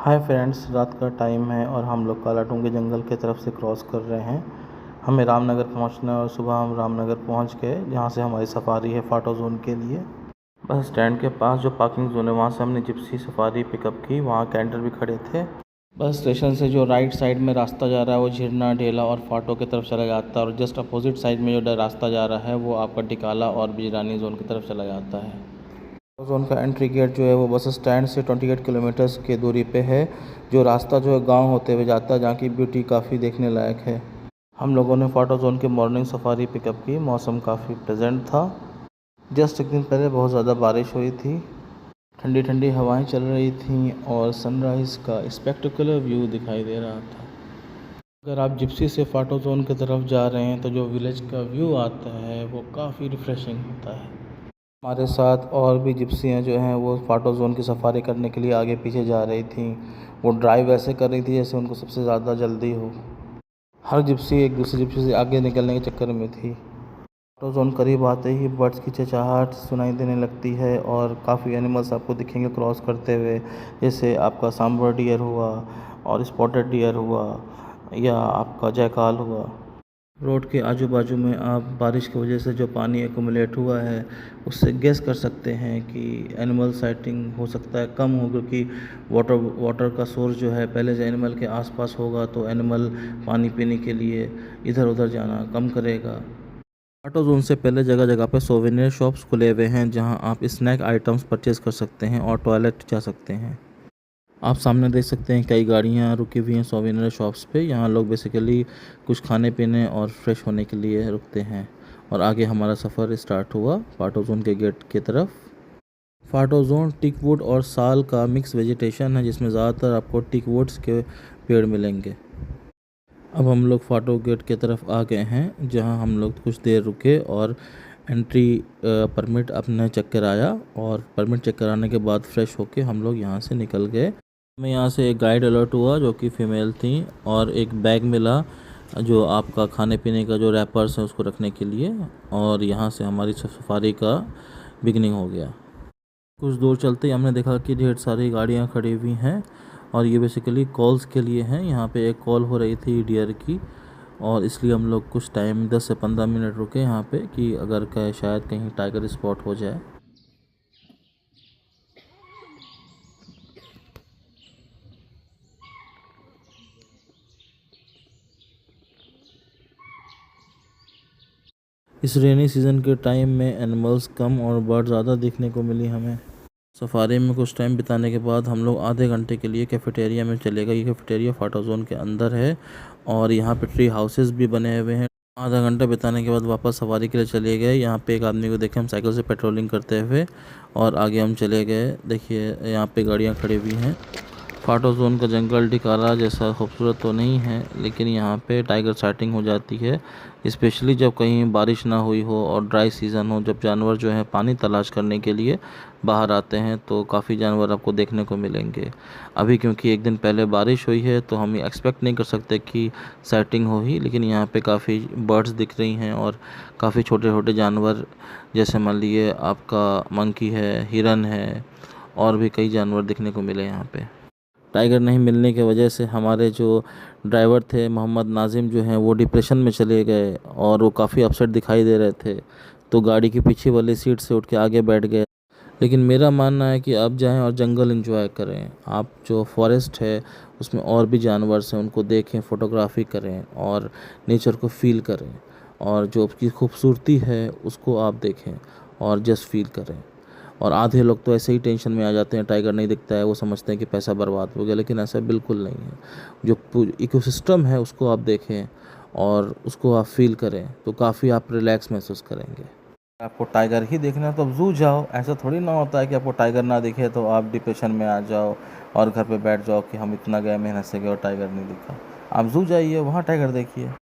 Hi friends, रात का time है और हम लोग कालाटूंगी जंगल की तरफ से क्रॉस कर रहे हैं। हमें रामनगर पहुंचना है और सुबह हम रामनगर पहुंच गए, जहां से हमारी सफारी है फाटो जोन के लिए। बस स्टैंड के पास जो पार्किंग जोन है वहां से हमने जिप्सी सफारी पिकअप की। वहां कैंटर भी खड़े थे। बस स्टेशन से जो राइट साइड में रास्ता जा रहा है वो झिरना, ढेला और फाटो की तरफ चला जाता है, और जस्ट अपोजिट साइड में जो रास्ता जा रहा है वो आपका टिकाला और बिजरानी जोन की तरफ चला जाता है। जोन का एंट्री गेट जो है वो बस स्टैंड से 28 किलोमीटर्स की दूरी पे है। जो रास्ता जो है गांव होते हुए जाता है, जहाँ की ब्यूटी काफ़ी देखने लायक है। हम लोगों ने फाटो जोन की मॉर्निंग सफारी पिकअप की। मौसम काफ़ी प्लेजेंट था। जस्ट एक दिन पहले बहुत ज़्यादा बारिश हुई थी। ठंडी ठंडी हवाएं चल रही थीं और सनराइज़ का स्पेक्टेकुलर व्यू दिखाई दे रहा था। अगर आप जिप्सी से फाटो जोन की तरफ जा रहे हैं तो जो विलेज का व्यू आता है वो काफ़ी रिफ़्रेशिंग होता है। हमारे साथ और भी जिप्सियाँ जो हैं वो फाटो जोन की सफारी करने के लिए आगे पीछे जा रही थी। वो ड्राइव ऐसे कर रही थी जैसे उनको सबसे ज़्यादा जल्दी हो। हर जिप्सी एक दूसरी जिप्सी से आगे निकलने के चक्कर में थी। फाटो जोन करीब आते ही बर्ड्स की चहचहाहट सुनाई देने लगती है और काफ़ी एनिमल्स आपको दिखेंगे क्रॉस करते हुए, जैसे आपका सांबर डियर हुआ और स्पॉटेड डियर हुआ या आपका जयकाल हुआ। रोड के आजू बाजू में आप बारिश की वजह से जो पानी एक्यूमुलेट हुआ है उससे गेस कर सकते हैं कि एनिमल साइटिंग हो सकता है कम हो, क्योंकि वाटर का सोर्स जो है पहले से एनिमल के आसपास होगा तो एनिमल पानी पीने के लिए इधर उधर जाना कम करेगा। ऑटो जोन से पहले जगह जगह पे सोवेनियर शॉप्स खुले हुए हैं, जहां आप स्नैक आइटम्स परचेज़ कर सकते हैं और टॉयलेट जा सकते हैं। आप सामने देख सकते हैं कई गाड़ियां रुकी हुई हैं सोवेनियर शॉप्स पे। यहाँ लोग बेसिकली कुछ खाने पीने और फ्रेश होने के लिए रुकते हैं। और आगे हमारा सफ़र स्टार्ट हुआ फाटो जोन के गेट की तरफ। फाटो जोन टीकवुड और साल का मिक्स वेजिटेशन है, जिसमें ज़्यादातर आपको टीकवुड्स के पेड़ मिलेंगे। अब हम लोग फाटो गेट की तरफ आ गए हैं, जहाँ हम लोग कुछ देर रुके और एंट्री परमिट अपने चेक कराया, और परमिट चेक कराने के बाद फ्रेश होके हम लोग यहाँ से निकल गए। हमें यहाँ से एक गाइड अलर्ट हुआ जो कि फ़ीमेल थी, और एक बैग मिला जो आपका खाने पीने का जो रैपर्स है उसको रखने के लिए। और यहाँ से हमारी सफारी का बिगनिंग हो गया। कुछ दूर चलते ही हमने देखा कि ढेर सारी गाड़ियाँ खड़ी हुई हैं, और ये बेसिकली कॉल्स के लिए हैं। यहाँ पे एक कॉल हो रही थी डियर की, और इसलिए हम लोग कुछ टाइम 10 से 15 मिनट रुके यहाँ पे कि अगर कहीं शायद कहीं टाइगर स्पॉट हो जाए। इस रेनी सीज़न के टाइम में एनिमल्स कम और बर्ड ज़्यादा देखने को मिली हमें। सफारी में कुछ टाइम बिताने के बाद हम लोग आधे घंटे के लिए कैफेटेरिया में चले गए। ये कैफेटेरिया फाटो जोन के अंदर है, और यहाँ पे ट्री हाउसेस भी बने हुए हैं। आधा घंटा बिताने के बाद वापस सवारी के लिए चले गए। यहाँ पे एक आदमी को देखे हम साइकिल से पेट्रोलिंग करते हुए, और आगे हम चले गए। देखिए यहाँ पे गाड़ियाँ खड़ी हुई हैं। फाटो जोन का जंगल टिकाला जैसा खूबसूरत तो नहीं है, लेकिन यहाँ पे टाइगर साइटिंग हो जाती है, स्पेशली जब कहीं बारिश ना हुई हो और ड्राई सीज़न हो, जब जानवर जो है पानी तलाश करने के लिए बाहर आते हैं तो काफ़ी जानवर आपको देखने को मिलेंगे। अभी क्योंकि एक दिन पहले बारिश हुई है तो हम एक्सपेक्ट नहीं कर सकते कि साइटिंग हो ही, लेकिन यहाँ पे काफ़ी बर्ड्स दिख रही हैं और काफ़ी छोटे छोटे जानवर, जैसे मान लीजिए आपका मंकी है, हिरन है, और भी कई जानवर देखने को मिले यहाँ पे। टाइगर नहीं मिलने की वजह से हमारे जो ड्राइवर थे मोहम्मद नाजिम जो हैं वो डिप्रेशन में चले गए, और वो काफ़ी अपसेट दिखाई दे रहे थे, तो गाड़ी की पीछे वाली सीट से उठ के आगे बैठ गए। लेकिन मेरा मानना है कि आप जाएं और जंगल एंजॉय करें। आप जो फॉरेस्ट है उसमें और भी जानवर हैं उनको देखें, फ़ोटोग्राफी करें और नेचर को फील करें, और जो उसकी खूबसूरती है उसको आप देखें और जस्ट फील करें। और आधे लोग तो ऐसे ही टेंशन में आ जाते हैं, टाइगर नहीं दिखता है, वो समझते हैं कि पैसा बर्बाद हो गया, लेकिन ऐसा बिल्कुल नहीं है। जो इकोसिस्टम है उसको आप देखें और उसको आप फील करें तो काफ़ी आप रिलैक्स महसूस करेंगे। आपको टाइगर ही देखना है तो अब ज़ू जाओ। ऐसा थोड़ी ना होता है कि आपको टाइगर ना दिखे तो आप डिप्रेशन में आ जाओ और घर पे बैठ जाओ कि हम इतना गए मेहनत से गए और टाइगर नहीं दिखा। आप ज़ू जाइए, वहाँ टाइगर देखिए।